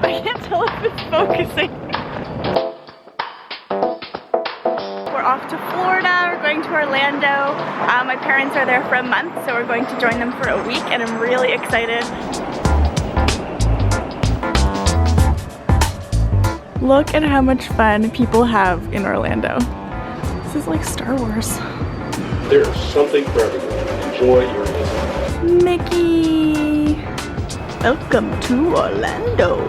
I can't tell if it's focusing. We're off to Florida. We're going to Orlando. My parents are there for a month, so we're going to join them for a week, and I'm really excited. Look at how much fun people have in Orlando. This is like Star Wars. There's something for everyone. Enjoy your visit. Mickey! Welcome to Orlando.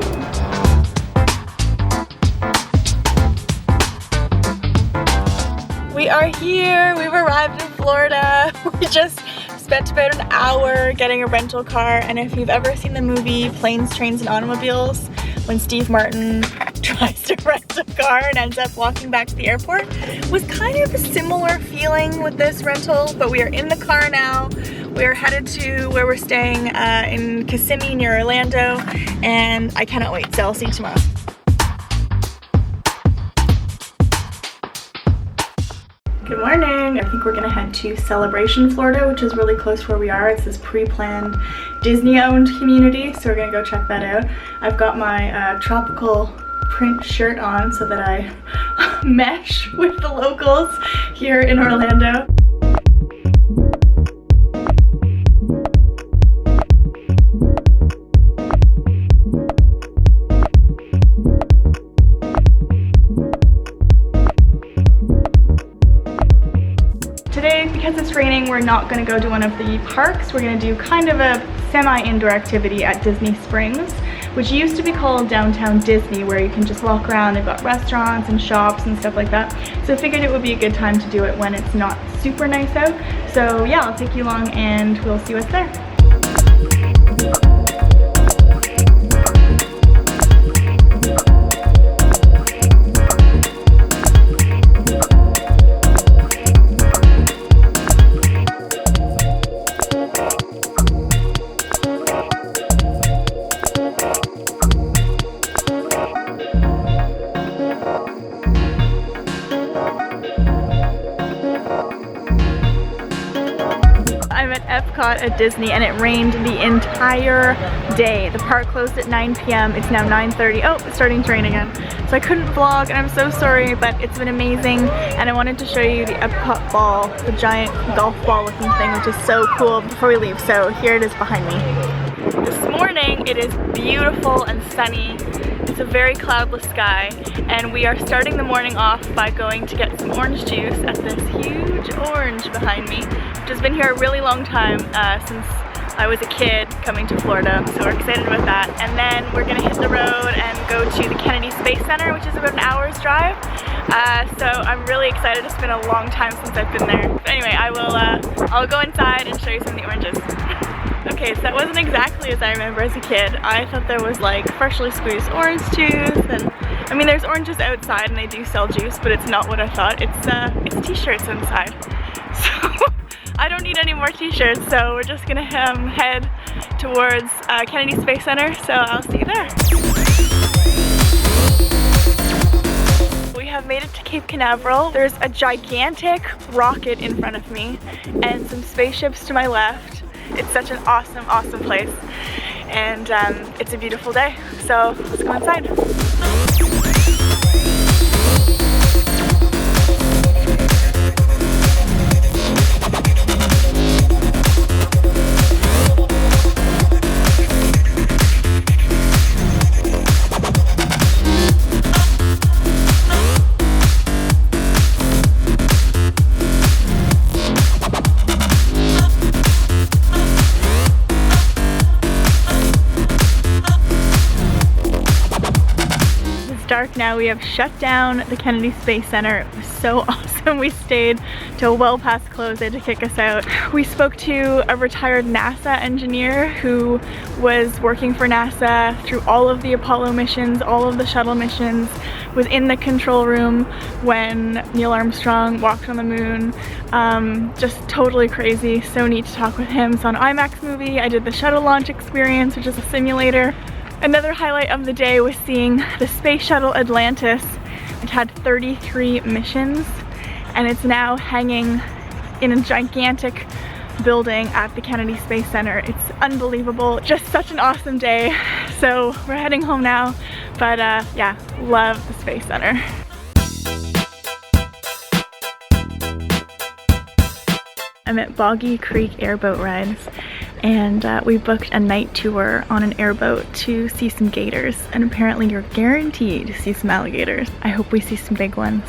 We are here. We've arrived in Florida. We just spent about an hour getting a rental car, and if you've ever seen the movie Planes, Trains, and Automobiles, when Steve Martin tries to rent a car and ends up walking back to the airport, it was kind of a similar feeling with this rental, but we are in the car now. We are headed to where we're staying in Kissimmee near Orlando, and I cannot wait, so I'll see you tomorrow. Good morning. I think we're gonna head to Celebration, Florida, which is really close to where we are. It's this pre-planned Disney-owned community, so we're gonna go check that out. I've got my tropical print shirt on so that I mesh with the locals here in Orlando. Today, because it's raining, we're not going to go to one of the parks. We're going to do kind of a semi-indoor activity at Disney Springs, which used to be called Downtown Disney, where you can just walk around. They've got restaurants and shops and stuff like that. So I figured it would be a good time to do it when it's not super nice out. So yeah, I'll take you along and we'll see what's there. I'm at Epcot at Disney, and it rained the entire day. The park closed at 9 p.m. It's now 9:30. Oh, it's starting to rain again. So I couldn't vlog, and I'm so sorry, but it's been amazing. And I wanted to show you the Epcot ball, the giant golf ball looking thing, which is so cool, before we leave. So here it is behind me. This morning it is beautiful and sunny. It's a very cloudless sky, and we are starting the morning off by going to get some orange juice at this huge orange behind me, which has been here a really long time, since I was a kid coming to Florida, so we're excited about that. And then we're gonna hit the road and go to the Kennedy Space Center, which is about an hour's drive. So I'm really excited. It's been a long time since I've been there. But anyway, I'll go inside and show you some of the oranges. Okay, so that wasn't exactly as I remember as a kid. I thought there was like freshly squeezed orange juice, and I mean there's oranges outside and they do sell juice, but it's not what I thought. It's t-shirts inside. So I don't need any more t-shirts, so we're just gonna head towards Kennedy Space Center, so I'll see you there. We have made it to Cape Canaveral. There's a gigantic rocket in front of me and some spaceships to my left. It's such an awesome, awesome place, and it's a beautiful day, so let's go inside. Dark now. We have shut down the Kennedy Space Center. It was so awesome. We stayed till well past close. They had to kick us out. We spoke to a retired NASA engineer who was working for NASA through all of the Apollo missions, all of the shuttle missions, was in the control room when Neil Armstrong walked on the moon. Just totally crazy. So neat to talk with him. Saw an IMAX movie. I did the shuttle launch experience, which is a simulator. Another highlight of the day was seeing the Space Shuttle Atlantis. It had 33 missions, and it's now hanging in a gigantic building at the Kennedy Space Center. It's unbelievable. Just such an awesome day. So we're heading home now, but yeah, love the Space Center. I'm at Boggy Creek Airboat Rides, and we booked a night tour on an airboat to see some gators, and apparently you're guaranteed to see some alligators. I hope we see some big ones.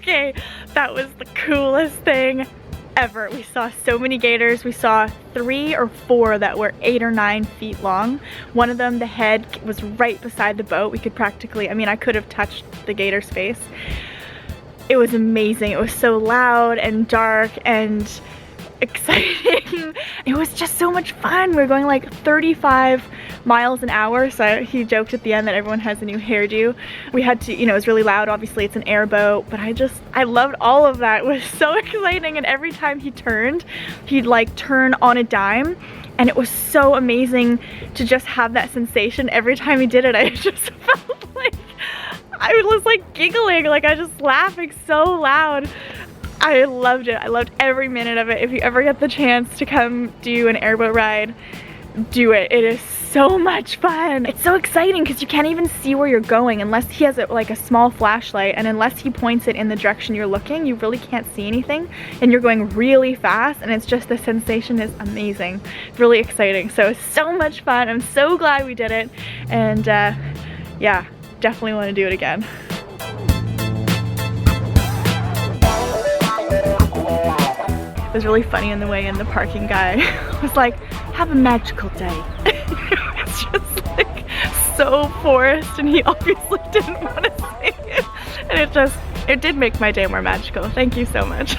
Okay, that was the coolest thing ever. We saw so many gators. We saw 3 or 4 that were 8 or 9 feet long. One of them, the head was right beside the boat. We could practically, I mean, I could have touched the gator's face. It was amazing. It was so loud and dark and exciting. It was just so much fun. We were going like 35 miles an hour, so he joked at the end that everyone has a new hairdo. We had to, you know, it was really loud. Obviously it's an airboat, but I loved all of that. It was so exciting, and every time he turned, he'd like turn on a dime, and it was so amazing to just have that sensation. Every time he did it, I just felt like I was like giggling, like I was just laughing so loud. I loved it. I loved every minute of it. If you ever get the chance to come do an airboat ride, do it. It is so much fun. It's so exciting because you can't even see where you're going unless he has like a small flashlight, and unless he points it in the direction you're looking, you really can't see anything, and you're going really fast, and it's just, the sensation is amazing. Really exciting. So it's so much fun. I'm so glad we did it, and yeah, definitely want to do it again. It was really funny on the way in. The parking guy was like, have a magical day. It was just like so forced, and he obviously didn't want to say it. And it did make my day more magical. Thank you so much.